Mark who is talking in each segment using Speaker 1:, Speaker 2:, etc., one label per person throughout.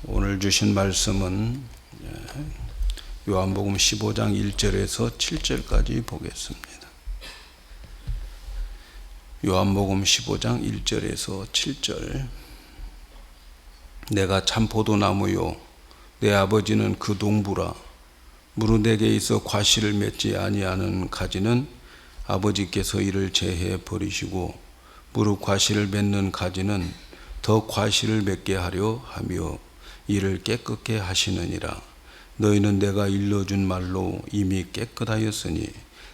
Speaker 1: 오늘 주신 말씀은 요한복음 15장 1절에서 7절까지 보겠습니다. 요한복음 15장 1절에서 7절. 내가 참 포도나무요 내 아버지는 그 동부라. 무릇 내게 있어 과실을 맺지 아니하는 가지는 아버지께서 이를 제해 버리시고 무릇 과실을 맺는 가지는 더 과실을 맺게 하려 하며 이를 깨끗게 하시느니라. 너희는 내가 일러준 말로 이미 깨끗하였으니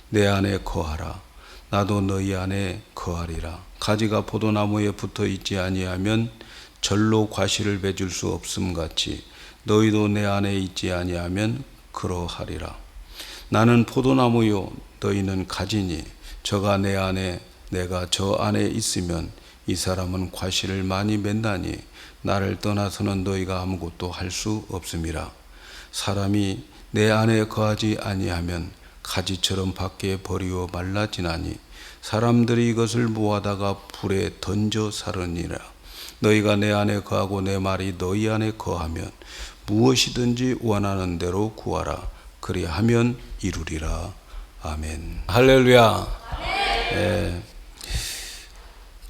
Speaker 1: 내 안에 거하라. 나도 너희 안에 거하리라. 가지가 포도나무에 붙어 있지 아니하면 절로 과실을 맺을 수 없음 같이 너희도 내 안에 있지 아니하면 그러하리라. 나는 포도나무요 너희는 가지니 저가 내 안에 내가 저 안에 있으면 이 사람은 과실을 많이 맺나니 나를 떠나서는 너희가 아무것도 할 수 없음이라. 사람이 내 안에 거하지 아니하면 가지처럼 밖에 버리어 말라지나니 사람들이 이것을 모아다가 불에 던져 사르니라. 너희가 내 안에 거하고 내 말이 너희 안에 거하면 무엇이든지 원하는 대로 구하라. 그리하면 이루리라. 아멘. 할렐루야. 네.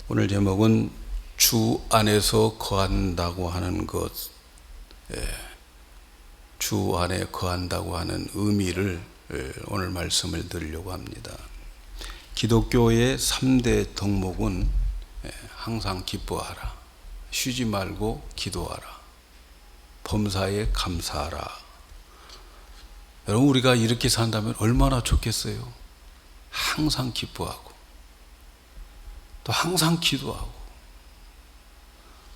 Speaker 1: 오늘 제목은 주 안에서 거한다고 하는 것, 주 안에 거한다고 하는 의미를 오늘 말씀을 드리려고 합니다. 기독교의 3대 덕목은 항상 기뻐하라, 쉬지 말고 기도하라, 범사에 감사하라. 여러분, 우리가 이렇게 산다면 얼마나 좋겠어요? 항상 기뻐하고 또 항상 기도하고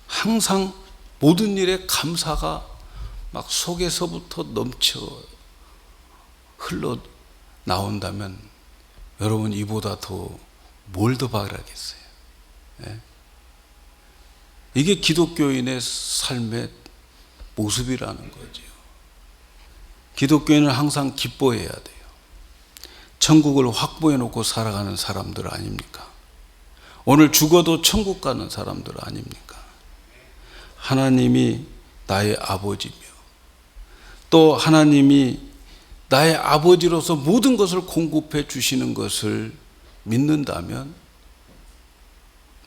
Speaker 1: 항상 모든 일에 감사가 막 속에서부터 넘쳐 흘러 나온다면 여러분, 이보다 더 뭘 더 바라겠어요? 이게 기독교인의 삶의 모습이라는 거죠. 기독교인은 항상 기뻐해야 돼요. 천국을 확보해 놓고 살아가는 사람들 아닙니까? 오늘 죽어도 천국 가는 사람들 아닙니까? 하나님이 나의 아버지며 또 하나님이 나의 아버지로서 모든 것을 공급해 주시는 것을 믿는다면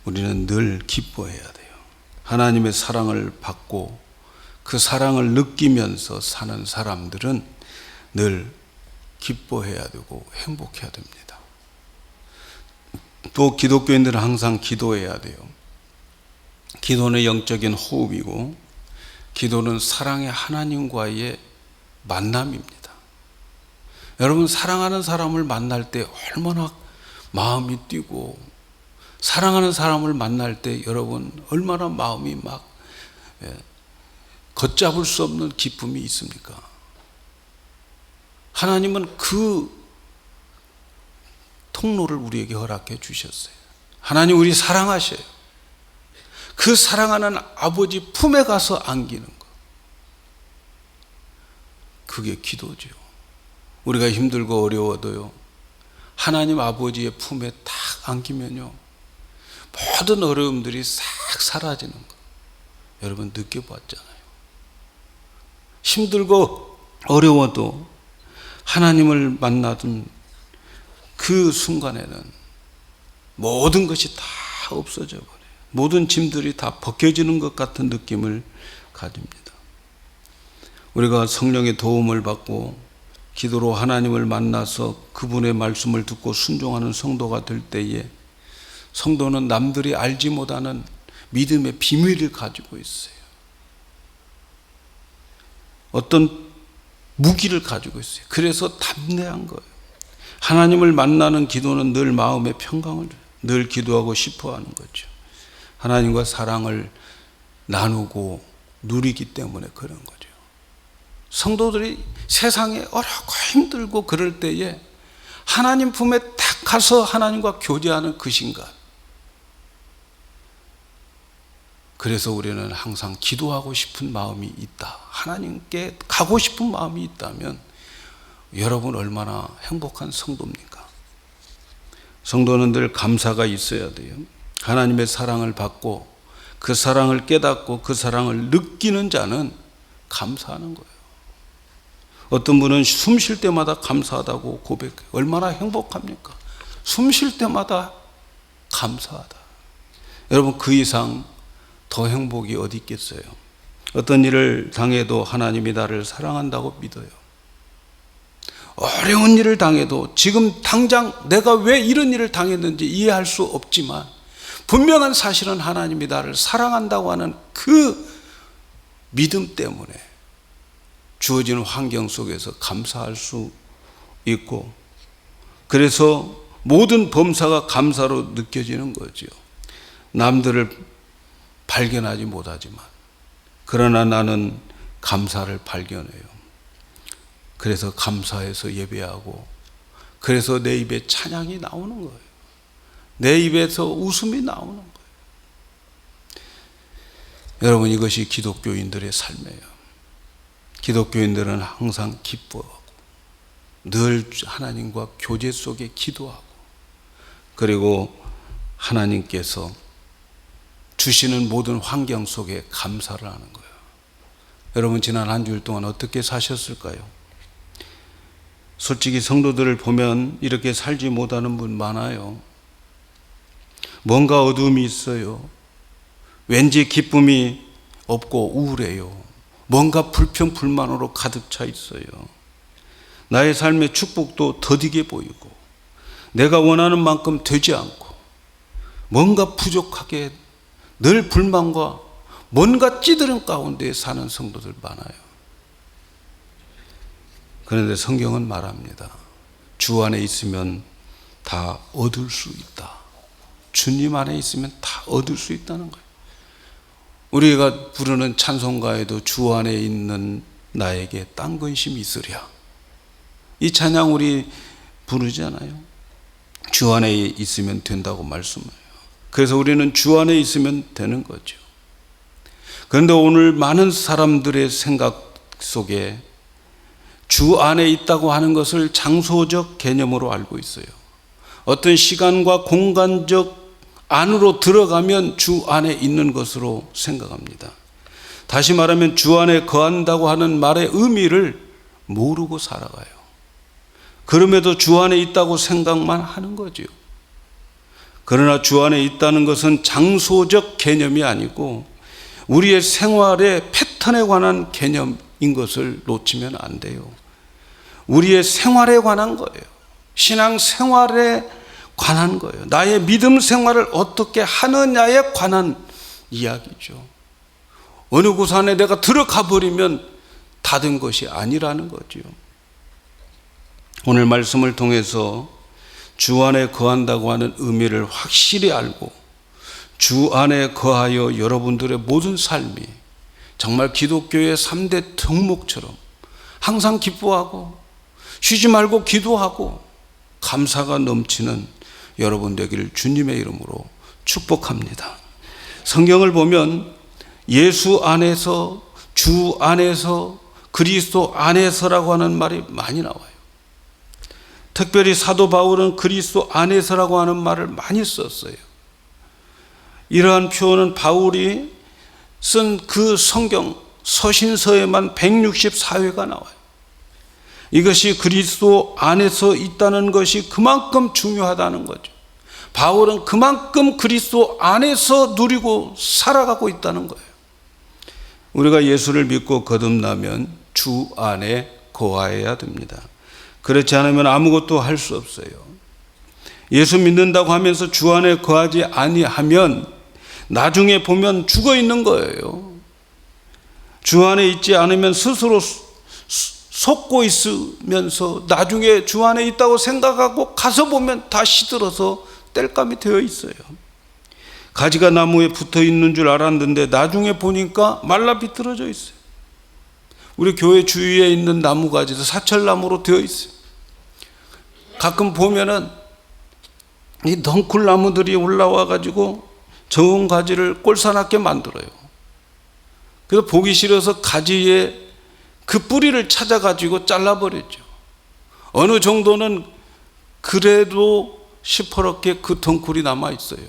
Speaker 1: 우리는 늘 기뻐해야 돼요. 하나님의 사랑을 받고 그 사랑을 느끼면서 사는 사람들은 늘 기뻐해야 되고 행복해야 됩니다. 또 기독교인들은 항상 기도해야 돼요. 기도는 영적인 호흡이고 기도는 사랑의 하나님과의 만남입니다. 여러분, 사랑하는 사람을 만날 때 얼마나 마음이 뛰고 사랑하는 사람을 만날 때 여러분 얼마나 마음이 막 걷잡을 수 없는 기쁨이 있습니까? 하나님은 그 통로를 우리에게 허락해 주셨어요. 하나님 우리 사랑하셔요. 그 사랑하는 아버지 품에 가서 안기는 것, 그게 기도죠. 우리가 힘들고 어려워도요, 하나님 아버지의 품에 딱 안기면요, 모든 어려움들이 싹 사라지는 거 여러분 느껴봤잖아요. 힘들고 어려워도 하나님을 만나던 그 순간에는 모든 것이 다 없어져 버려요. 모든 짐들이 다 벗겨지는 것 같은 느낌을 가집니다. 우리가 성령의 도움을 받고 기도로 하나님을 만나서 그분의 말씀을 듣고 순종하는 성도가 될 때에 성도는 남들이 알지 못하는 믿음의 비밀을 가지고 있어요. 어떤 무기를 가지고 있어요. 그래서 담대한 거예요. 하나님을 만나는 기도는 늘 마음의 평강을 줘요. 늘 기도하고 싶어 하는 거죠. 하나님과 사랑을 나누고 누리기 때문에 그런 거죠. 성도들이 세상에 어렵고 힘들고 그럴 때에 하나님 품에 딱 가서 하나님과 교제하는 그 순간, 그래서 우리는 항상 기도하고 싶은 마음이 있다, 하나님께 가고 싶은 마음이 있다면 여러분 얼마나 행복한 성도입니까? 성도는 늘 감사가 있어야 돼요. 하나님의 사랑을 받고 그 사랑을 깨닫고 그 사랑을 느끼는 자는 감사하는 거예요. 어떤 분은 숨 쉴 때마다 감사하다고 고백해요. 얼마나 행복합니까? 숨 쉴 때마다 감사하다. 여러분, 그 이상 더 행복이 어디 있겠어요? 어떤 일을 당해도 하나님이 나를 사랑한다고 믿어요. 어려운 일을 당해도 지금 당장 내가 왜 이런 일을 당했는지 이해할 수 없지만 분명한 사실은 하나님이 나를 사랑한다고 하는 그 믿음 때문에 주어지는 환경 속에서 감사할 수 있고, 그래서 모든 범사가 감사로 느껴지는 거죠. 남들을 발견하지 못하지만 그러나 나는 감사를 발견해요. 그래서 감사해서 예배하고, 그래서 내 입에 찬양이 나오는 거예요. 내 입에서 웃음이 나오는 거예요. 여러분, 이것이 기독교인들의 삶이에요. 기독교인들은 항상 기뻐하고 늘 하나님과 교제 속에 기도하고, 그리고 하나님께서 주시는 모든 환경 속에 감사를 하는 거예요. 여러분, 지난 한 주일 동안 어떻게 사셨을까요? 솔직히 성도들을 보면 이렇게 살지 못하는 분 많아요. 뭔가 어두움이 있어요. 왠지 기쁨이 없고 우울해요. 뭔가 불평, 불만으로 가득 차 있어요. 나의 삶의 축복도 더디게 보이고 내가 원하는 만큼 되지 않고 뭔가 부족하게 늘 불만과 뭔가 찌들은 가운데 사는 성도들 많아요. 그런데 성경은 말합니다. 주 안에 있으면 다 얻을 수 있다. 주님 안에 있으면 다 얻을 수 있다는 거예요. 우리가 부르는 찬송가에도 주 안에 있는 나에게 딴 근심이 있으랴. 이 찬양 우리 부르잖아요. 주 안에 있으면 된다고 말씀해요. 그래서 우리는 주 안에 있으면 되는 거죠. 그런데 오늘 많은 사람들의 생각 속에 주 안에 있다고 하는 것을 장소적 개념으로 알고 있어요. 어떤 시간과 공간적 안으로 들어가면 주 안에 있는 것으로 생각합니다. 다시 말하면 주 안에 거한다고 하는 말의 의미를 모르고 살아가요. 그럼에도 주 안에 있다고 생각만 하는 거죠. 그러나 주 안에 있다는 것은 장소적 개념이 아니고 우리의 생활의 패턴에 관한 개념인 것을 놓치면 안 돼요. 우리의 생활에 관한 거예요. 신앙 생활에 관한 거예요. 나의 믿음 생활을 어떻게 하느냐에 관한 이야기죠. 어느 곳 안에 내가 들어가 버리면 다 된 것이 아니라는 거죠. 오늘 말씀을 통해서 주 안에 거한다고 하는 의미를 확실히 알고 주 안에 거하여 여러분들의 모든 삶이 정말 기독교의 3대 덕목처럼 항상 기뻐하고 쉬지 말고 기도하고 감사가 넘치는 여러분 되기를 주님의 이름으로 축복합니다. 성경을 보면 예수 안에서, 주 안에서, 그리스도 안에서라고 하는 말이 많이 나와요. 특별히 사도 바울은 그리스도 안에서라고 하는 말을 많이 썼어요. 이러한 표현은 바울이 쓴 그 성경 서신서에만 164회가 나와요. 이것이 그리스도 안에서 있다는 것이 그만큼 중요하다는 거죠. 바울은 그만큼 그리스도 안에서 누리고 살아가고 있다는 거예요. 우리가 예수를 믿고 거듭나면 주 안에 거하여야 됩니다. 그렇지 않으면 아무것도 할 수 없어요. 예수 믿는다고 하면서 주 안에 거하지 아니하면 나중에 보면 죽어 있는 거예요. 주 안에 있지 않으면 스스로 속고 있으면서 나중에 주 안에 있다고 생각하고 가서 보면 다 시들어서 땔감이 되어 있어요. 가지가 나무에 붙어 있는 줄 알았는데 나중에 보니까 말라 비틀어져 있어요. 우리 교회 주위에 있는 나무가지도 사철나무로 되어 있어요. 가끔 보면은 이 덩쿨 나무들이 올라와 가지고 적은 가지를 꼴사납게 만들어요. 그래서 보기 싫어서 가지에 그 뿌리를 찾아 가지고 잘라버렸죠. 어느 정도는 그래도 시퍼렇게 그 덩쿨이 남아 있어요.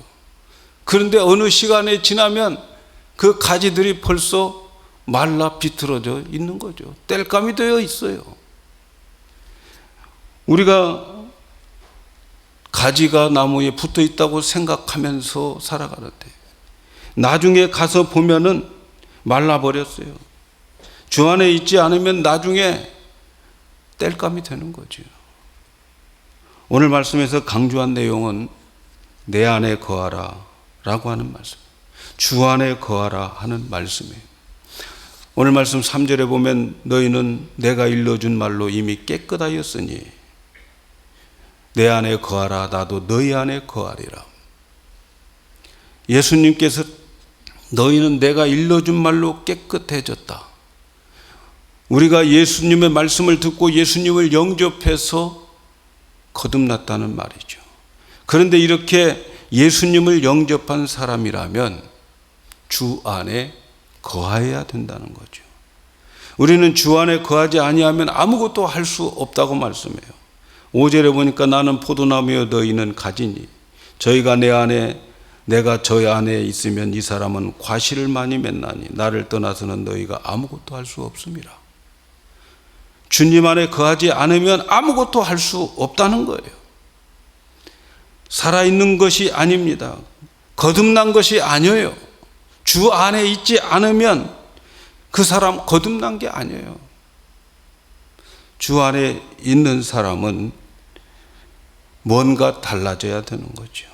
Speaker 1: 그런데 어느 시간이 지나면 그 가지들이 벌써 말라 비틀어져 있는 거죠. 땔감이 되어 있어요. 우리가 가지가 나무에 붙어 있다고 생각하면서 살아가는데 나중에 가서 보면은 말라버렸어요. 주 안에 있지 않으면 나중에 땔감이 되는 거죠. 오늘 말씀에서 강조한 내용은 내 안에 거하라 라고 하는 말씀, 주 안에 거하라 하는 말씀이에요. 오늘 말씀 3절에 보면 너희는 내가 일러준 말로 이미 깨끗하였으니 내 안에 거하라 나도 너희 안에 거하리라. 예수님께서 너희는 내가 일러준 말로 깨끗해졌다. 우리가 예수님의 말씀을 듣고 예수님을 영접해서 거듭났다는 말이죠. 그런데 이렇게 예수님을 영접한 사람이라면 주 안에 거하여야 된다는 거죠. 우리는 주 안에 거하지 아니하면 아무것도 할 수 없다고 말씀해요. 5절에 보니까 나는 포도나무여 너희는 가지니 저희가 내 안에 내가 저희 안에 있으면 이 사람은 과실을 많이 맺나니 나를 떠나서는 너희가 아무것도 할 수 없음이라. 주님 안에 거하지 않으면 아무것도 할 수 없다는 거예요. 살아있는 것이 아닙니다. 거듭난 것이 아니에요. 주 안에 있지 않으면 그 사람 거듭난 게 아니에요. 주 안에 있는 사람은 뭔가 달라져야 되는 거죠.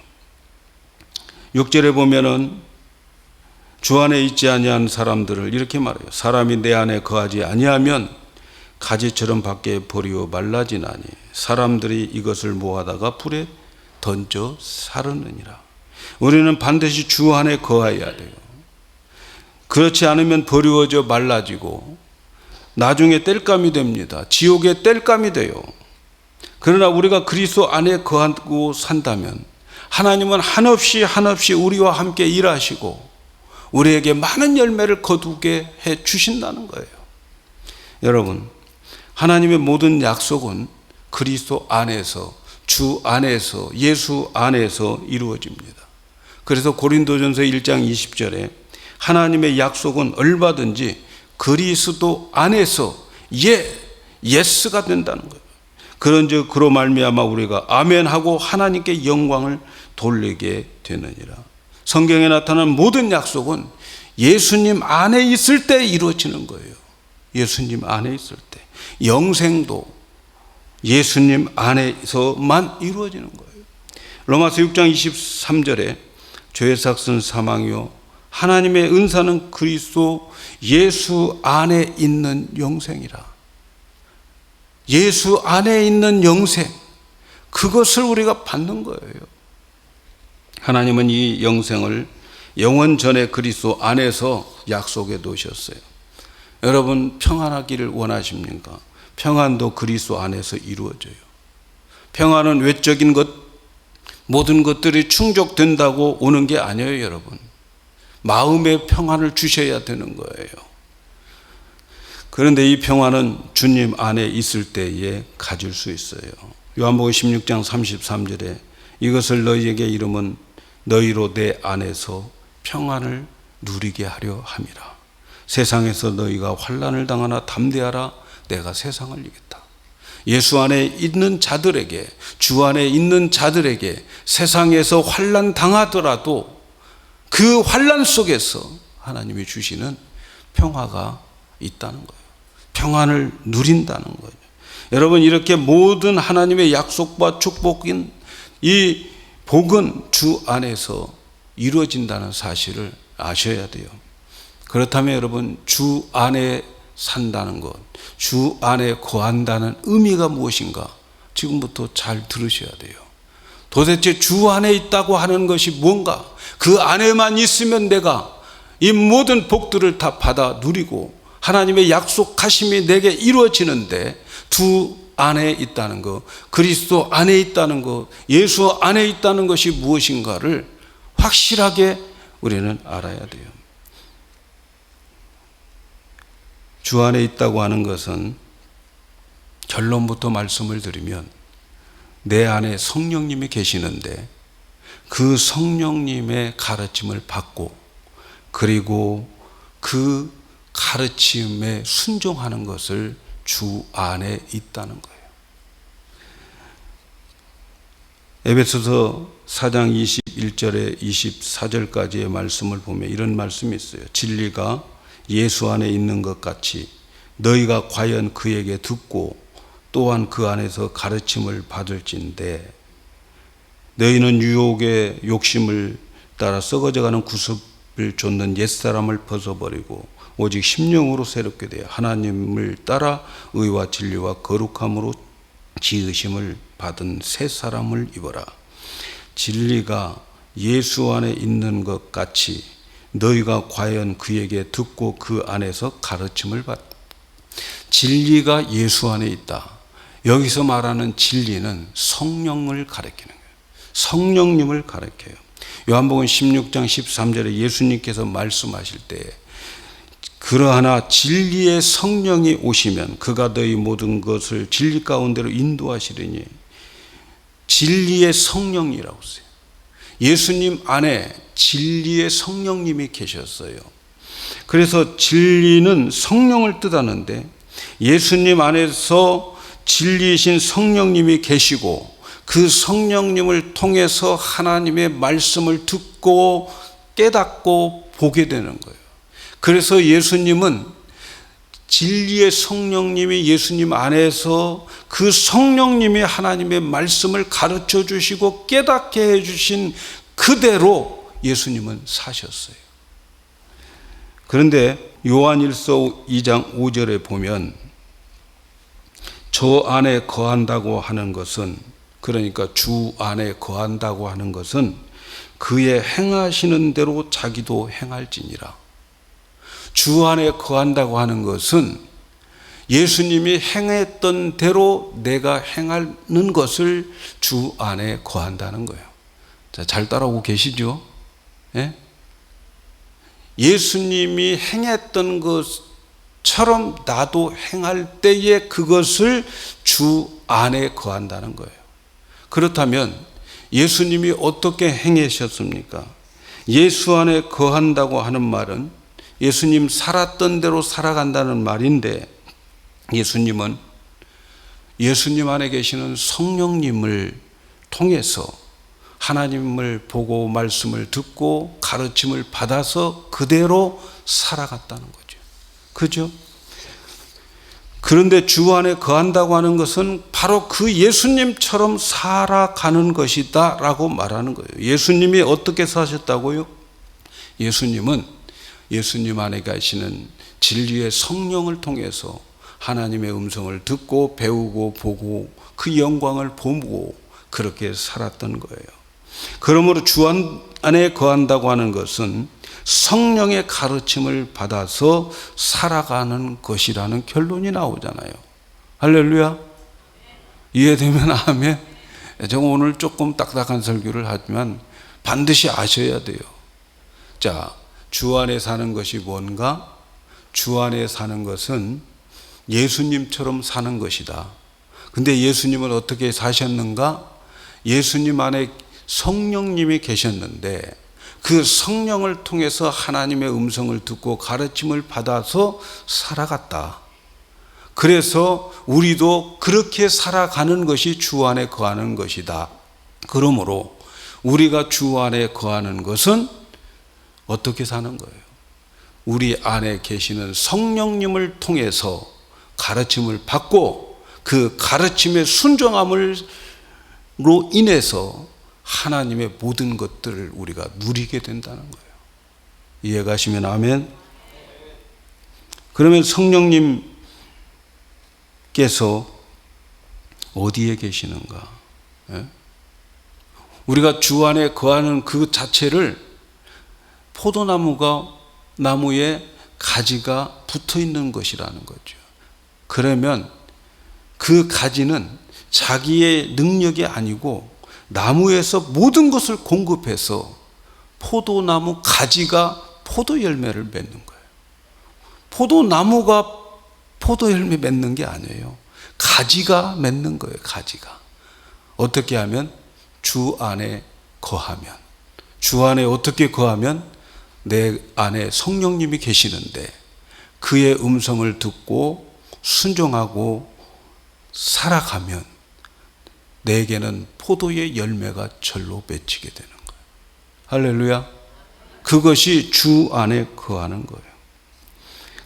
Speaker 1: 6절에 보면은 주 안에 있지 아니한 사람들을 이렇게 말해요. 사람이 내 안에 거하지 아니하면 가지처럼 밖에 버리고 말라지나니 사람들이 이것을 모아다가 불에 던져 사르느니라. 우리는 반드시 주 안에 거하여야 돼요. 그렇지 않으면 버리워져 말라지고 나중에 땔감이 됩니다. 지옥의 땔감이 돼요. 그러나 우리가 그리스도 안에 거하고 산다면 하나님은 한없이 우리와 함께 일하시고 우리에게 많은 열매를 거두게 해 주신다는 거예요. 여러분, 하나님의 모든 약속은 그리스도 안에서, 주 안에서, 예수 안에서 이루어집니다. 그래서 고린도전서 1장 20절에 하나님의 약속은 얼마든지 그리스도 안에서 예스가 된다는 거예요. 그런즉 그로 말미암아 우리가 아멘하고 하나님께 영광을 돌리게 되느니라. 성경에 나타난 모든 약속은 예수님 안에 있을 때 이루어지는 거예요. 예수님 안에 있을 때. 영생도 예수님 안에서만 이루어지는 거예요. 로마서 6장 23절에 죄의 삭은 사망이요 하나님의 은사는 그리스도 예수 안에 있는 영생이라. 예수 안에 있는 영생, 그것을 우리가 받는 거예요. 하나님은 이 영생을 영원 전에 그리스도 안에서 약속해 놓으셨어요. 여러분 평안하기를 원하십니까? 평안도 그리스도 안에서 이루어져요. 평안은 외적인 것, 모든 것들이 충족된다고 오는 게 아니에요, 여러분. 마음의 평안을 주셔야 되는 거예요. 그런데 이 평안은 주님 안에 있을 때에 가질 수 있어요. 요한복음 16장 33절에 이것을 너희에게 이름은 너희로 내 안에서 평안을 누리게 하려 함이라. 세상에서 너희가 환난을 당하나 담대하라. 내가 세상을 이겼다. 예수 안에 있는 자들에게, 주 안에 있는 자들에게 세상에서 환난 당하더라도 그 환난 속에서 하나님이 주시는 평화가 있다는 거예요. 평안을 누린다는 거예요. 여러분 이렇게 모든 하나님의 약속과 축복인 이 복은 주 안에서 이루어진다는 사실을 아셔야 돼요. 그렇다면 여러분 주 안에 산다는 것, 주 안에 거한다는 의미가 무엇인가 지금부터 잘 들으셔야 돼요. 도대체 주 안에 있다고 하는 것이 뭔가, 그 안에만 있으면 내가 이 모든 복들을 다 받아 누리고 하나님의 약속하심이 내게 이루어지는데 주 안에 있다는 것, 그리스도 안에 있다는 것, 예수 안에 있다는 것이 무엇인가를 확실하게 우리는 알아야 돼요. 주 안에 있다고 하는 것은 결론부터 말씀을 드리면 내 안에 성령님이 계시는데 그 성령님의 가르침을 받고 그리고 그 가르침에 순종하는 것을 주 안에 있다는 거예요. 에베소서 4장 21절에 24절까지의 말씀을 보면 이런 말씀이 있어요. 진리가 예수 안에 있는 것 같이 너희가 과연 그에게 듣고 또한 그 안에서 가르침을 받을진대 너희는 유혹의 욕심을 따라 썩어져가는 구습을 좇는 옛사람을 벗어버리고 오직 심령으로 새롭게 되어 하나님을 따라 의와 진리와 거룩함으로 지으심을 받은 새 사람을 입어라. 진리가 예수 안에 있는 것 같이 너희가 과연 그에게 듣고 그 안에서 가르침을 받. 진리가 예수 안에 있다. 여기서 말하는 진리는 성령을 가리키는 거예요. 성령님을 가리켜요. 요한복음 16장 13절에 예수님께서 말씀하실 때 그러하나 진리의 성령이 오시면 그가 너희 모든 것을 진리 가운데로 인도하시리니 진리의 성령이라고 했어요. 예수님 안에 진리의 성령님이 계셨어요. 그래서 진리는 성령을 뜻하는데 예수님 안에서 진리이신 성령님이 계시고 그 성령님을 통해서 하나님의 말씀을 듣고 깨닫고 보게 되는 거예요. 그래서 예수님은 진리의 성령님이 예수님 안에서 그 성령님이 하나님의 말씀을 가르쳐 주시고 깨닫게 해 주신 그대로 예수님은 사셨어요. 그런데 요한일서 2장 5절에 보면 저 안에 거한다고 하는 것은 그러니까 주 안에 거한다고 하는 것은 그의 행하시는 대로 자기도 행할지니라. 주 안에 거한다고 하는 것은 예수님이 행했던 대로 내가 행하는 것을 주 안에 거한다는 거예요. 자, 잘 따라오고 계시죠? 예? 예수님이 행했던 것처럼 나도 행할 때에 그것을 주 안에 거한다는 거예요. 그렇다면 예수님이 어떻게 행하셨습니까? 예수 안에 거한다고 하는 말은 예수님 살았던 대로 살아간다는 말인데 예수님은 예수님 안에 계시는 성령님을 통해서 하나님을 보고 말씀을 듣고 가르침을 받아서 그대로 살아갔다는 거죠. 그죠? 그런데 주 안에 거한다고 하는 것은 바로 그 예수님처럼 살아가는 것이다 라고 말하는 거예요. 예수님이 어떻게 사셨다고요? 예수님은 예수님 안에 계시는 진리의 성령을 통해서 하나님의 음성을 듣고 배우고 보고 그 영광을 보고 그렇게 살았던 거예요. 그러므로 주 안에 거한다고 하는 것은 성령의 가르침을 받아서 살아가는 것이라는 결론이 나오잖아요. 할렐루야. 이해되면 아멘. 제가 오늘 조금 딱딱한 설교를 하지만 반드시 아셔야 돼요. 자, 주 안에 사는 것이 뭔가? 주 안에 사는 것은 예수님처럼 사는 것이다. 근데 예수님은 어떻게 사셨는가? 예수님 안에 성령님이 계셨는데 그 성령을 통해서 하나님의 음성을 듣고 가르침을 받아서 살아갔다. 그래서 우리도 그렇게 살아가는 것이 주 안에 거하는 것이다. 그러므로 우리가 주 안에 거하는 것은 어떻게 사는 거예요? 우리 안에 계시는 성령님을 통해서 가르침을 받고 그 가르침의 순종함으로 인해서 하나님의 모든 것들을 우리가 누리게 된다는 거예요. 이해가시면 아멘. 그러면 성령님께서 어디에 계시는가? 예? 우리가 주 안에 거하는 그 자체를 나무에 가지가 붙어 있는 것이라는 거죠. 그러면 그 가지는 자기의 능력이 아니고 나무에서 모든 것을 공급해서 포도나무 가지가 포도 열매를 맺는 거예요. 포도나무가 포도 열매 맺는 게 아니에요. 가지가 맺는 거예요. 가지가. 어떻게 하면? 주 안에 거하면. 주 안에 어떻게 거하면? 내 안에 성령님이 계시는데 그의 음성을 듣고 순종하고 살아가면 내게는 포도의 열매가 절로 맺히게 되는 거예요. 할렐루야. 그것이 주 안에 거하는 거예요.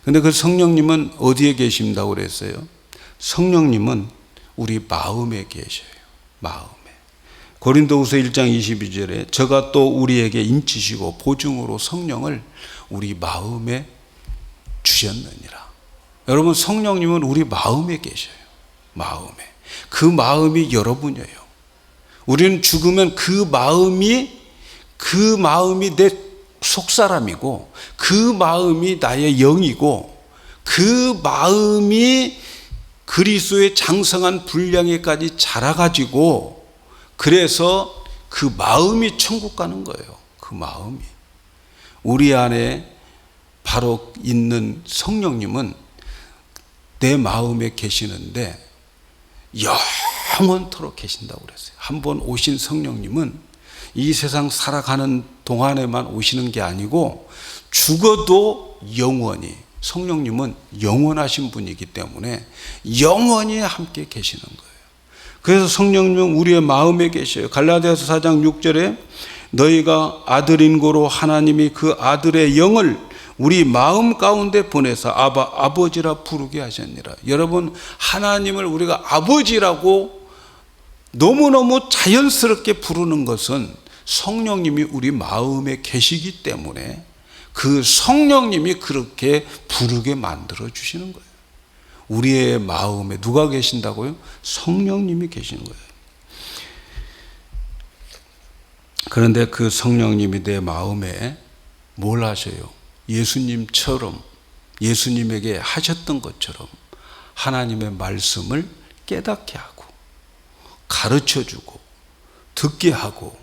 Speaker 1: 근데 그 성령님은 어디에 계신다고 그랬어요? 성령님은 우리 마음에 계셔요. 마음에. 고린도후서 1장 22절에 저가 또 우리에게 인치시고 보증으로 성령을 우리 마음에 주셨느니라. 여러분, 성령님은 우리 마음에 계셔요. 마음에. 그 마음이 여러분이에요. 우리는 죽으면 그 마음이 내 속사람이고 그 마음이 나의 영이고 그 마음이 그리스도의 장성한 분량에까지 자라가지고 그래서 그 마음이 천국 가는 거예요. 그 마음이. 우리 안에 바로 있는 성령님은 내 마음에 계시는데 영원토록 계신다고 그랬어요. 한번 오신 성령님은 이 세상 살아가는 동안에만 오시는 게 아니고 죽어도 영원히, 성령님은 영원하신 분이기 때문에 영원히 함께 계시는 거예요. 그래서 성령님은 우리의 마음에 계셔요. 갈라디아서 4장 6절에 너희가 아들인 고로 하나님이 그 아들의 영을 우리 마음 가운데 보내서 아버지라 부르게 하셨니라. 여러분, 하나님을 우리가 아버지라고 너무너무 자연스럽게 부르는 것은 성령님이 우리 마음에 계시기 때문에 그 성령님이 그렇게 부르게 만들어 주시는 거예요. 우리의 마음에 누가 계신다고요? 성령님이 계시는 거예요. 그런데 그 성령님이 내 마음에 뭘 하셔요? 예수님처럼, 예수님에게 하셨던 것처럼 하나님의 말씀을 깨닫게 하고 가르쳐주고 듣게 하고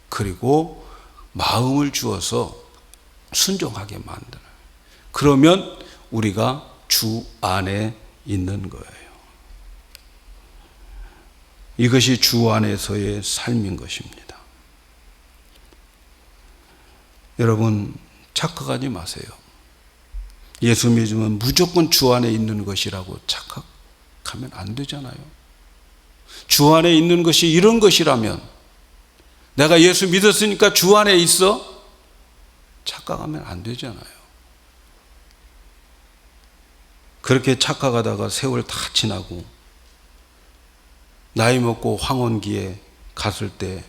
Speaker 1: 그리고 마음을 주어서 순종하게 만드는. 그러면 우리가 주 안에 있는 거예요. 이것이 주 안에서의 삶인 것입니다. 여러분, 착각하지 마세요. 예수 믿으면 무조건 주 안에 있는 것이라고 착각하면 안 되잖아요. 주 안에 있는 것이 이런 것이라면 내가 예수 믿었으니까 주 안에 있어? 착각하면 안 되잖아요. 그렇게 착각하다가 세월 다 지나고 나이 먹고 황혼기에 갔을 때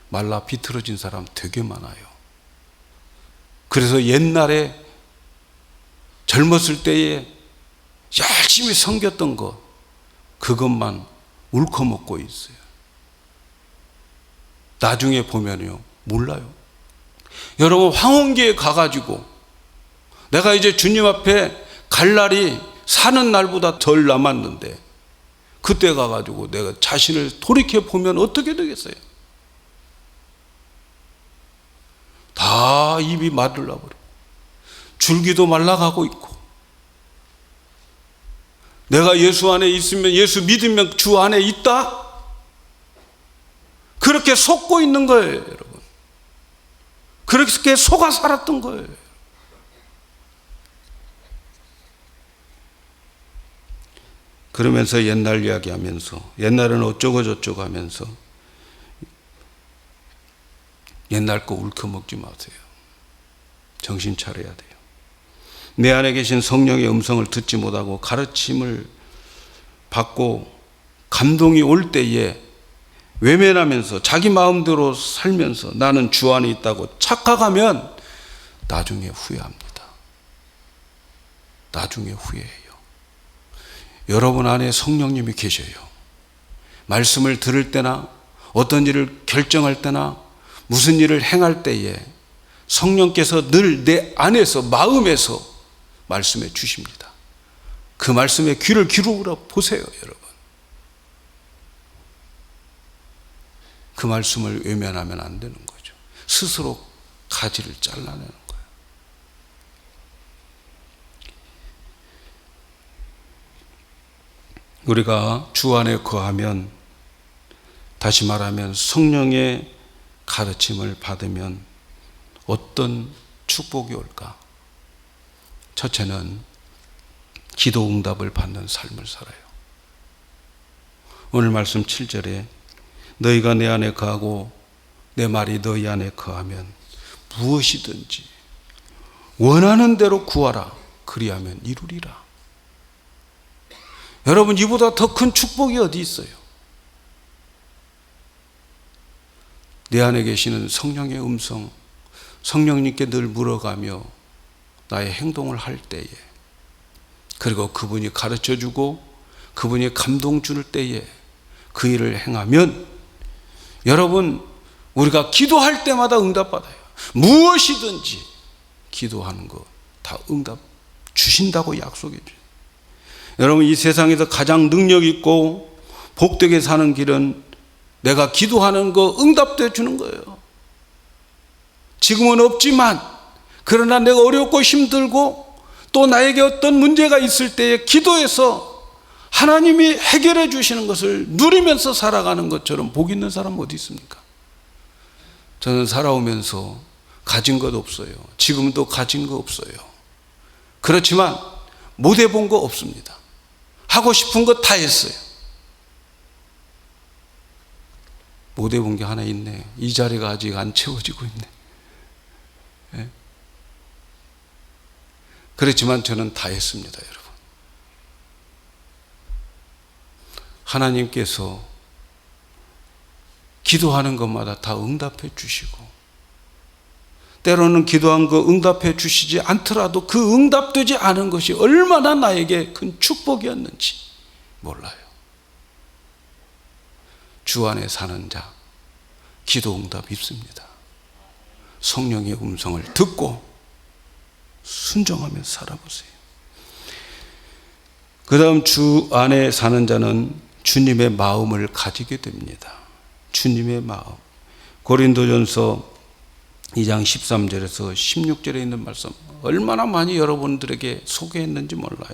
Speaker 1: 말라 비틀어진 사람 되게 많아요. 그래서 옛날에 젊었을 때에 열심히 섬겼던 것, 그것만 울커먹고 있어요. 나중에 보면요, 몰라요. 여러분, 황혼기에 가가지고 내가 이제 주님 앞에 갈 날이 사는 날보다 덜 남았는데 그때 가가지고 내가 자신을 돌이켜보면 어떻게 되겠어요? 다 입이 마르려버리고 줄기도 말라가고 있고, 내가 예수 안에 있으면, 예수 믿으면 주 안에 있다? 그렇게 속고 있는 거예요, 여러분. 그렇게 속아 살았던 거예요. 그러면서 옛날 이야기하면서, 옛날에는 어쩌고 저쩌고 하면서 옛날 거 울켜먹지 마세요. 정신 차려야 돼요. 내 안에 계신 성령의 음성을 듣지 못하고 가르침을 받고 감동이 올 때에 외면하면서 자기 마음대로 살면서 나는 주 안에 있다고 착각하면 나중에 후회합니다. 나중에 후회해요. 여러분 안에 성령님이 계셔요. 말씀을 들을 때나 어떤 일을 결정할 때나 무슨 일을 행할 때에 성령께서 늘 내 안에서, 마음에서 말씀해 주십니다. 그 말씀에 귀를 기울여 보세요, 여러분. 그 말씀을 외면하면 안 되는 거죠. 스스로 가지를 잘라내는 거예요. 우리가 주 안에 거하면, 다시 말하면 성령의 가르침을 받으면 어떤 축복이 올까? 첫째는 기도 응답을 받는 삶을 살아요. 오늘 말씀 7절에 너희가 내 안에 거하고 내 말이 너희 안에 거하면 무엇이든지 원하는 대로 구하라. 그리하면 이루리라. 여러분, 이보다 더 큰 축복이 어디 있어요? 내 안에 계시는 성령의 음성, 성령님께 늘 물어가며 나의 행동을 할 때에, 그리고 그분이 가르쳐주고 그분이 감동 줄 때에 그 일을 행하면, 여러분, 우리가 기도할 때마다 응답받아요. 무엇이든지 기도하는 거 다 응답 주신다고 약속해 줘요. 여러분, 이 세상에서 가장 능력 있고 복되게 사는 길은 내가 기도하는 거 응답돼 주는 거예요. 지금은 없지만, 그러나 내가 어렵고 힘들고 또 나에게 어떤 문제가 있을 때에 기도해서 하나님이 해결해 주시는 것을 누리면서 살아가는 것처럼 복 있는 사람 어디 있습니까? 저는 살아오면서 가진 것 없어요. 지금도 가진 거 없어요. 그렇지만 못 해본 거 없습니다. 하고 싶은 거 다 했어요. 못 해본 게 하나 있네. 이 자리가 아직 안 채워지고 있네. 네? 그렇지만 저는 다 했습니다, 여러분. 하나님께서 기도하는 것마다 다 응답해 주시고, 때로는 기도한 거 응답해 주시지 않더라도 그 응답되지 않은 것이 얼마나 나에게 큰 축복이었는지 몰라요. 주 안에 사는 자, 기도 응답 있습니다. 성령의 음성을 듣고 순종하며 살아보세요. 그 다음, 주 안에 사는 자는 주님의 마음을 가지게 됩니다. 주님의 마음. 고린도전서 2장 13절에서 16절에 있는 말씀, 얼마나 많이 여러분들에게 소개했는지 몰라요.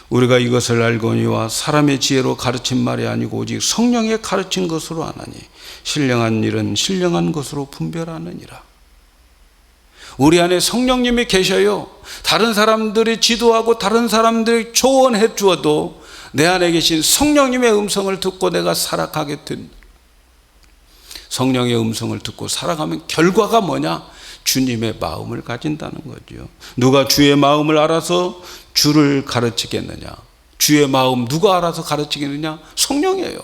Speaker 1: 우리가 이것을 알거니와 사람의 지혜로 가르친 말이 아니고 오직 성령의 가르친 것으로 아나니 신령한 일은 신령한 것으로 분별하느니라. 우리 안에 성령님이 계셔요. 다른 사람들이 지도하고 다른 사람들이 조언해 주어도 내 안에 계신 성령님의 음성을 듣고 내가 살아가게 된, 성령의 음성을 듣고 살아가면 결과가 뭐냐? 주님의 마음을 가진다는 거죠. 누가 주의 마음을 알아서 주를 가르치겠느냐? 주의 마음 누가 알아서 가르치겠느냐? 성령이에요.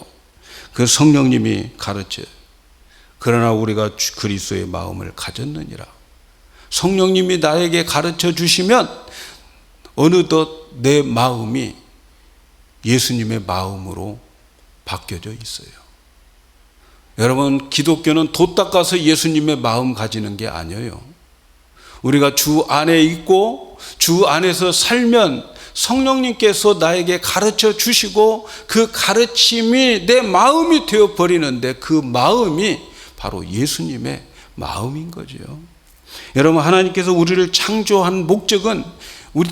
Speaker 1: 그 성령님이 가르쳐요. 그러나 우리가 그리스도의 마음을 가졌느니라. 성령님이 나에게 가르쳐 주시면 어느덧 내 마음이 예수님의 마음으로 바뀌어져 있어요. 여러분, 기독교는 도 닦아서 예수님의 마음 가지는 게 아니에요. 우리가 주 안에 있고 주 안에서 살면 성령님께서 나에게 가르쳐 주시고 그 가르침이 내 마음이 되어버리는데, 그 마음이 바로 예수님의 마음인 거죠. 여러분, 하나님께서 우리를 창조한 목적은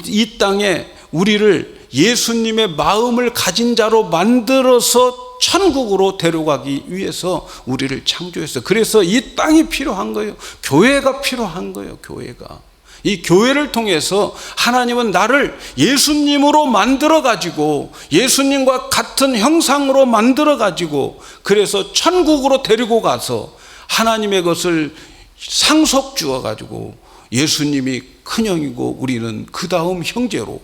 Speaker 1: 이 땅에 우리를 예수님의 마음을 가진 자로 만들어서 천국으로 데려가기 위해서 우리를 창조했어요. 그래서 이 땅이 필요한 거예요. 교회가 필요한 거예요. 교회가. 이 교회를 통해서 하나님은 나를 예수님으로 만들어 가지고, 예수님과 같은 형상으로 만들어 가지고, 그래서 천국으로 데리고 가서 하나님의 것을 상속 주어 가지고 예수님이 큰형이고 우리는 그 다음 형제로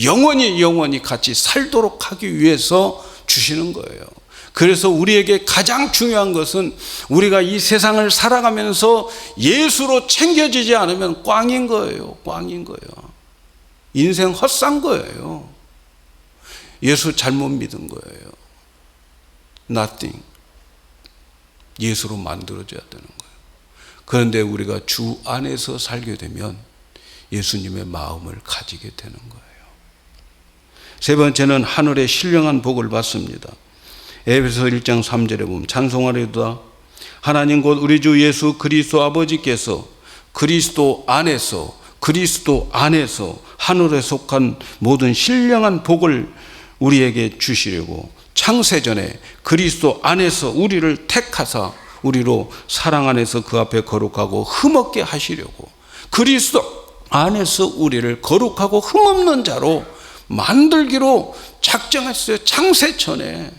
Speaker 1: 영원히 같이 살도록 하기 위해서 주시는 거예요. 그래서 우리에게 가장 중요한 것은 우리가 이 세상을 살아가면서 예수로 챙겨지지 않으면 꽝인 거예요. 꽝인 거예요. 인생 헛산 거예요. 예수 잘못 믿은 거예요. Nothing. 예수로 만들어져야 되는 거예요. 그런데 우리가 주 안에서 살게 되면 예수님의 마음을 가지게 되는 거예요. 세 번째는 하늘의 신령한 복을 받습니다. 에베소 1장 3절에 보면 찬송하리로다 하나님 곧 우리 주 예수 그리스도 아버지께서 그리스도 안에서 하늘에 속한 모든 신령한 복을 우리에게 주시려고 창세전에 그리스도 안에서 우리를 택하사 우리로 사랑 안에서 그 앞에 거룩하고 흠없게 하시려고, 그리스도 안에서 우리를 거룩하고 흠없는 자로 만들기로 작정했어요. 창세전에.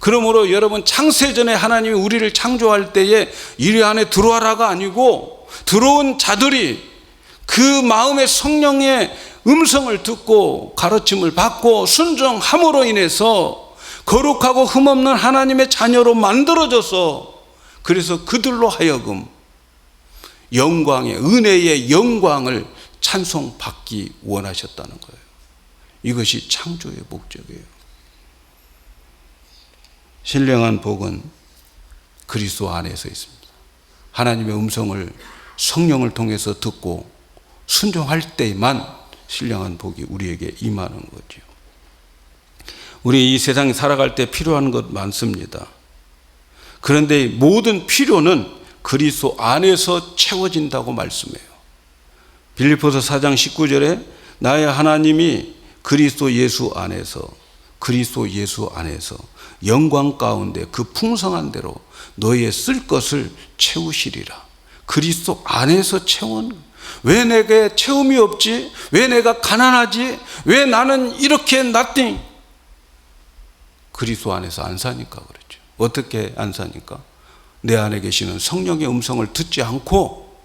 Speaker 1: 그러므로 여러분, 창세전에 하나님이 우리를 창조할 때에 이리 안에 들어와라가 아니고, 들어온 자들이 그 마음의 성령의 음성을 듣고 가르침을 받고 순종함으로 인해서 거룩하고 흠없는 하나님의 자녀로 만들어져서, 그래서 그들로 하여금 영광의, 은혜의 영광을 찬송받기 원하셨다는 거예요. 이것이 창조의 목적이에요. 신령한 복은 그리스도 안에서 있습니다. 하나님의 음성을 성령을 통해서 듣고 순종할 때만 신령한 복이 우리에게 임하는 거죠. 우리 이 세상에 살아갈 때 필요한 것 많습니다. 그런데 모든 필요는 그리스도 안에서 채워진다고 말씀해요. 빌립보서 4장 19절에 나의 하나님이 그리스도 예수 안에서 영광 가운데 그 풍성한 대로 너희의 쓸 것을 채우시리라. 그리스도 안에서 채운. 왜 내게 채움이 없지? 왜 내가 가난하지? 왜 나는 이렇게 nothing? 그리스도 안에서 안 사니까 그렇죠. 어떻게 안 사니까? 내 안에 계시는 성령의 음성을 듣지 않고,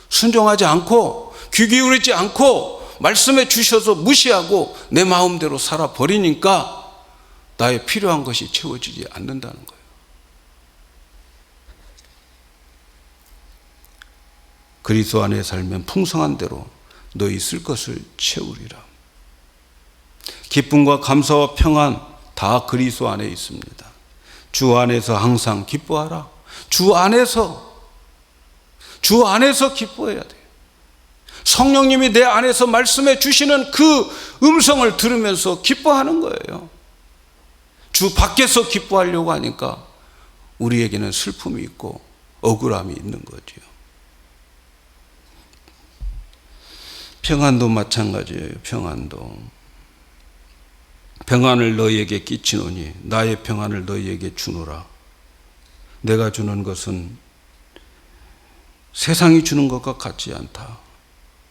Speaker 1: 순종하지 않고, 귀 기울이지 않고, 말씀해 주셔서 무시하고 내 마음대로 살아버리니까 나의 필요한 것이 채워지지 않는다는 거예요. 그리스도 안에 살면 풍성한 대로 너희 쓸 것을 채우리라. 기쁨과 감사와 평안 다 그리스도 안에 있습니다. 주 안에서 항상 기뻐하라. 주 안에서 기뻐해야 돼요. 성령님이 내 안에서 말씀해 주시는 그 음성을 들으면서 기뻐하는 거예요. 주 밖에서 기뻐하려고 하니까 우리에게는 슬픔이 있고 억울함이 있는 거죠. 평안도 마찬가지예요. 평안을 너희에게 끼치노니 나의 평안을 너희에게 주노라. 내가 주는 것은 세상이 주는 것과 같지 않다.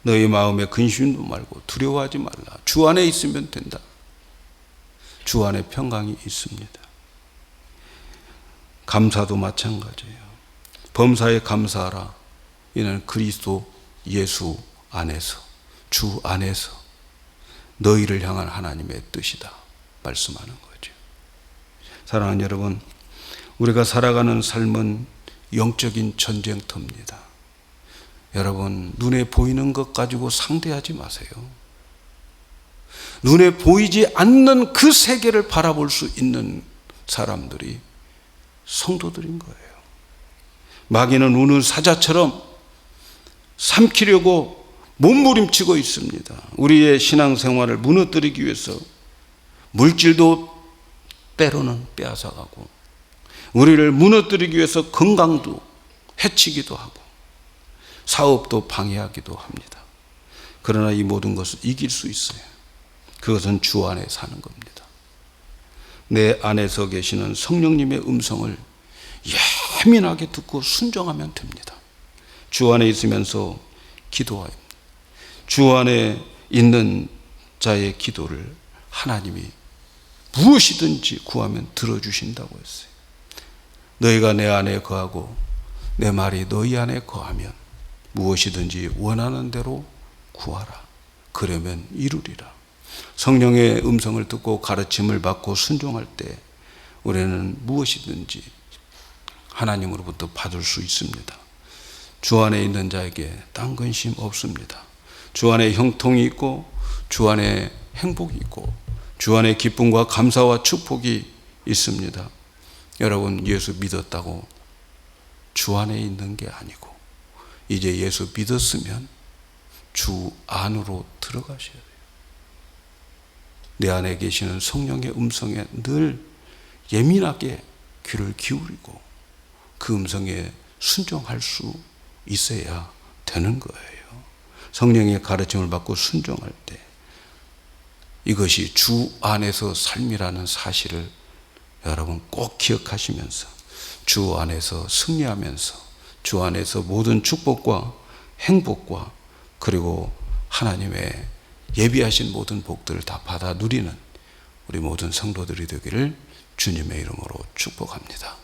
Speaker 1: 너희 마음에 근심도 말고 두려워하지 말라. 주 안에 있으면 된다. 주 안에 평강이 있습니다. 감사도 마찬가지예요. 범사에 감사하라. 이는 그리스도 예수 안에서, 주 안에서 너희를 향한 하나님의 뜻이다 말씀하는 거죠. 사랑하는 여러분, 우리가 살아가는 삶은 영적인 전쟁터입니다. 여러분, 눈에 보이는 것 가지고 상대하지 마세요. 눈에 보이지 않는 그 세계를 바라볼 수 있는 사람들이 성도들인 거예요. 마귀는 우는 사자처럼 삼키려고 몸부림치고 있습니다. 우리의 신앙생활을 무너뜨리기 위해서 물질도 때로는 빼앗아가고, 우리를 무너뜨리기 위해서 건강도 해치기도 하고, 사업도 방해하기도 합니다. 그러나 이 모든 것을 이길 수 있어요. 그것은 주 안에 사는 겁니다. 내 안에서 계시는 성령님의 음성을 예민하게 듣고 순종하면 됩니다. 주 안에 있으면서 기도하여, 주 안에 있는 자의 기도를 하나님이 무엇이든지 구하면 들어주신다고 했어요. 너희가 내 안에 거하고 내 말이 너희 안에 거하면 무엇이든지 원하는 대로 구하라. 그러면 이루리라. 성령의 음성을 듣고 가르침을 받고 순종할 때 우리는 무엇이든지 하나님으로부터 받을 수 있습니다. 주 안에 있는 자에게 딴 근심 없습니다. 주 안에 형통이 있고, 주 안에 행복이 있고, 주 안에 기쁨과 감사와 축복이 있습니다. 여러분, 예수 믿었다고 주 안에 있는 게 아니고, 이제 예수 믿었으면 주 안으로 들어가셔야 돼요. 내 안에 계시는 성령의 음성에 늘 예민하게 귀를 기울이고 그 음성에 순종할 수 있어야 되는 거예요. 성령의 가르침을 받고 순종할 때 이것이 주 안에서 삶이라는 사실을 여러분 꼭 기억하시면서 주 안에서 승리하면서 주 안에서 모든 축복과 행복과 그리고 하나님의 예비하신 모든 복들을 다 받아 누리는 우리 모든 성도들이 되기를 주님의 이름으로 축복합니다.